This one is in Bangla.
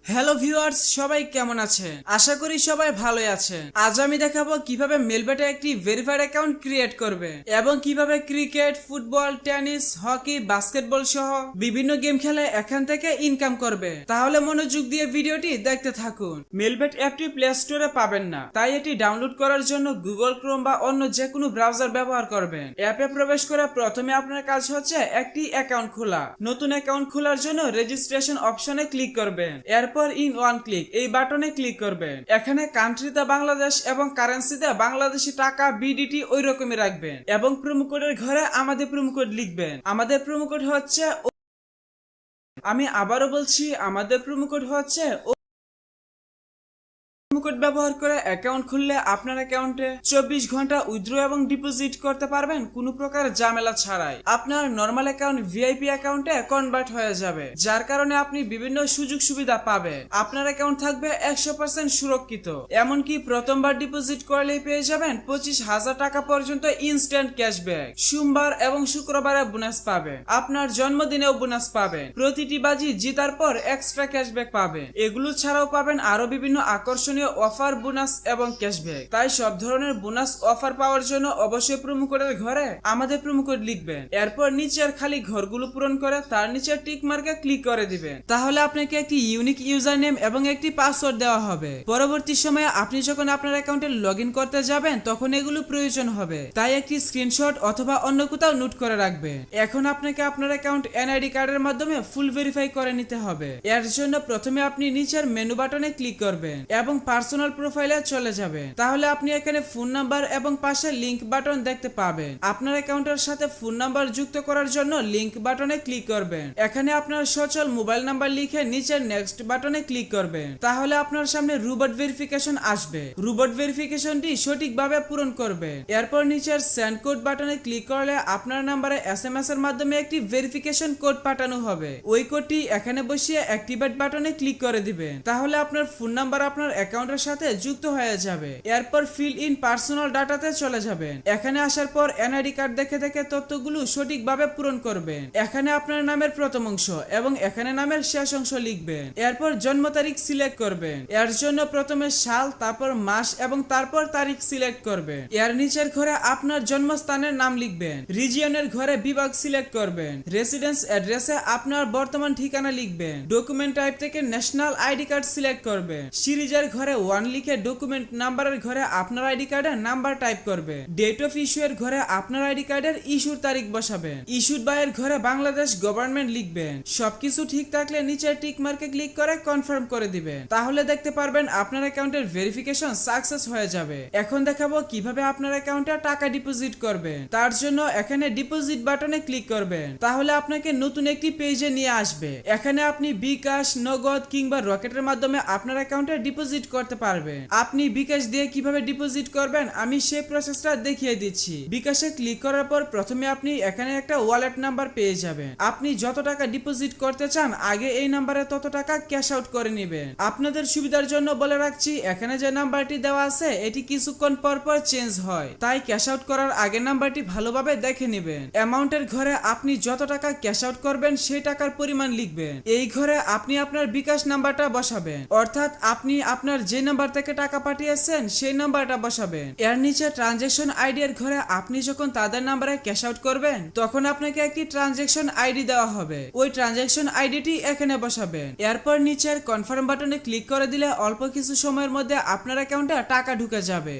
হ্যালো ভিউয়ার্স, সবাই কেমন আছেন? আশা করি সবাই ভালোই আছেন। আজ আমি দেখাবো কিভাবে মেলবেটে একটি ভেরিফাইড অ্যাকাউন্ট ক্রিয়েট করবে এবং কিভাবে cricket, football, tennis, hockey, basketball সহ বিভিন্ন গেম খেলে এখান থেকে ইনকাম করবে। তাহলে মনোযোগ দিয়ে ভিডিওটি দেখতে থাকুন। মেলবেট অ্যাপটি প্লে স্টোরে পাবেন না, তাই এটি ডাউনলোড করার জন্য গুগল ক্রোম বা অন্য যে কোনো ব্রাউজার ব্যবহার করবেন। অ্যাপে প্রবেশ করে প্রথমে আপনার কাজ হচ্ছে একটি অ্যাকাউন্ট খোলা। নতুন অ্যাকাউন্ট খোলার জন্য রেজিস্ট্রেশন অপশনে ক্লিক করবেন। এরপর ইন ওয়ান ক্লিক এই বাটনে ক্লিক করবেন। এখানে কান্ট্রিতে বাংলাদেশ এবং কারেন্সিতে বাংলাদেশি টাকা বিডিটি ওই রকমই রাখবেন এবং প্রোমো কোডের ঘরে আমাদের প্রোমো কোড লিখবেন। আমাদের প্রোমো কোড হচ্ছে, আমি আবারও বলছি, আমাদের প্রোমো কোড হচ্ছে কোড ব্যবহার করে অ্যাকাউন্ট খুললে আপনার অ্যাকাউন্টে 24 ঘন্টা উইথড্র এবং ডিপোজিট করতে পারবেন কোনো প্রকার ঝামেলা ছাড়াই। আপনার নরমাল অ্যাকাউন্ট ভিআইপি অ্যাকাউন্টে কনভার্ট হয়ে যাবে, যার কারণে আপনি বিভিন্ন সুযোগ সুবিধা পাবেন। আপনার অ্যাকাউন্ট থাকবে 100% সুরক্ষিত। এমনকি প্রথমবার ডিপোজিট করলেই পেয়ে যাবেন 25,000 টাকা পর্যন্ত ইনস্ট্যান্ট ক্যাশব্যাক। সোমবার এবং শুক্রবারে বোনাস পাবেন। আপনার জন্মদিনেও বোনাস পাবেন। প্রতিটি বাজি জিতার পর এক্সট্রা ক্যাশব্যাক পাবেন। এগুলো ছাড়াও পাবেন আরো বিভিন্ন আকর্ষণীয় অফার, বোনাস এবং ক্যাশব্যাক। তাই সব ধরনের বোনাস অফার পাওয়ার জন্য অবশ্যই প্রোমো কোডের ঘরে আমাদের প্রোমো কোড লিখবেন। এরপর নিচের খালি ঘরগুলো পূরণ করে তার নিচে টিক মার্কে ক্লিক করে দিবেন। তাহলে আপনাকে একটি ইউনিক ইউজার নেম এবং একটি পাসওয়ার্ড দেওয়া হবে। পরবর্তী সময়ে আপনি যখন আপনার অ্যাকাউন্টে লগ ইন করতে যাবেন তখন এগুলো প্রয়োজন হবে, তাই একটি স্ক্রিনশট অথবা অন্য কোথাও নোট করে রাখবেন। এখন আপনাকে আপনার অ্যাকাউন্ট এনআইডি কার্ডের মাধ্যমে ফুল ভেরিফাই করে নিতে হবে। এর জন্য প্রথমে আপনি নিচের মেনু বাটনে ক্লিক করবেন এবং পার্সোনাল প্রোফাইলে চলে যাবেন। তাহলে আপনি এখানে ফোন নাম্বার এবং পাশে লিংক বাটন দেখতে পাবেন। আপনার অ্যাকাউন্টের সাথে ফোন নাম্বার যুক্ত করার জন্য লিংক বাটনে ক্লিক করবেন। এখানে আপনার সচল মোবাইল নাম্বার লিখে নিচের নেক্সট বাটনে ক্লিক করবেন। তাহলে আপনার সামনে রোবট ভেরিফিকেশন আসবে। রোবট ভেরিফিকেশনটি সঠিকভাবে পূরণ করবে। এরপর নিচের সেন্ড কোড বাটনে ক্লিক করলে আপনার নাম্বারে এসএমএস এর মাধ্যমে একটি ভেরিফিকেশন কোড পাঠানো হবে। ওই কোডটি এখানে বসিয়ে অ্যাক্টিভেট বাটনে ক্লিক করে দিবেন। তাহলে আপনার ফোন নাম্বার আপনার অ্যাকাউন্টের সাথে যুক্ত হয়ে যাবে। এরপর ফিল ইন পার্সোনাল ডাটাতে চলে যাবেন। এখানে আসার পর এনআইডি কার্ড দেখে দেখে তথ্যগুলো সঠিকভাবে পূরণ করবেন। এখানে আপনার নামের প্রথম অংশ এবং এখানে নামের শেষ অংশ লিখবেন। এরপর জন্ম তারিখ সিলেক্ট করবেন। এর জন্য প্রথমে সাল, তারপর মাস এবং তারপর তারিখ সিলেক্ট করবেন। এর নিচের ঘরে আপনার জন্মস্থানের নাম লিখবেন। রিজিয়নের ঘরে বিভাগ সিলেক্ট করবেন। রেসিডেন্স অ্যাড্রেসে আপনার বর্তমান ঠিকানা লিখবেন। ডকুমেন্ট টাইপ থেকে ন্যাশনাল আইডি কার্ড সিলেক্ট করবেন। সিরিজের ঘরে 1 লিখে ডকুমেন্ট নাম্বারের ঘরে আপনার আইডি কার্ডের নাম্বার টাইপ করবে। ডেট অফ ইস্যু এর ঘরে আপনার আইডি কার্ডের ইস্যুর তারিখ বসাবেন। ইস্যুড বাই এর ঘরে বাংলাদেশ গভর্নমেন্ট লিখবেন। সবকিছু ঠিক থাকলে নিচের টিক মার্কে ক্লিক করে কনফার্ম করে দিবেন। তাহলে দেখতে পারবেন আপনার অ্যাকাউন্টের ভেরিফিকেশন সাকসেস হয়ে যাবে। এখন দেখাবো কিভাবে আপনার অ্যাকাউন্টে টাকা ডিপোজিট করবেন। তার জন্য এখানে ডিপোজিট বাটনে ক্লিক করবেন। তাহলে আপনাকে নতুন একটি পেজে নিয়ে আসবে। এখানে আপনি বিকাশ, নগদ কিংবা রকেটের মাধ্যমে আপনার অ্যাকাউন্টে ডিপোজিট করতে পারবেন। আপনি বিকাশ দিয়ে কিভাবে ডিপোজিট করবেন আমি সেই প্রসেসটা দেখিয়ে দিচ্ছি। বিকাশে ক্লিক করার পর প্রথমে আপনি এখানে একটা ওয়ালেট নাম্বার পেয়ে যাবেন। আপনি যত টাকা ডিপোজিট করতে চান আগে এই নাম্বারে তত টাকা ক্যাশ আউট করে নেবেন। আপনাদের সুবিধার জন্য বলে রাখছি, এখানে যে নাম্বারটি দেওয়া আছে এটি কিছুক্ষণ পর পর চেঞ্জ হয়, তাই ক্যাশ আউট করার আগে নাম্বারটি ভালোভাবে দেখে নেবেন। অ্যামাউন্টের ঘরে আপনি যত টাকা ক্যাশ আউট করবেন সেই টাকার পরিমাণ লিখবেন। এই ঘরে আপনি আপনার বিকাশ নাম্বারটা বসাবেন, অর্থাৎ আপনি আপনার যে নাম্বার থেকে টাকা পাঠিয়েছেন সেই নাম্বারটা বসাবেন। এর নিচে ট্রানজাকশন আইডি এর ঘরে আপনি যখন তাদের নাম্বারে ক্যাশ আউট করবেন তখন আপনাকে একটি ট্রানজাকশন আইডি দেওয়া হবে। ওই ট্রানজাকশন আইডিটি এখানে বসাবেন। এরপর নিচের কনফার্ম বাটনে ক্লিক করে দিলে অল্প কিছু সময়ের মধ্যে আপনার অ্যাকাউন্টে টাকা ঢুকে যাবে।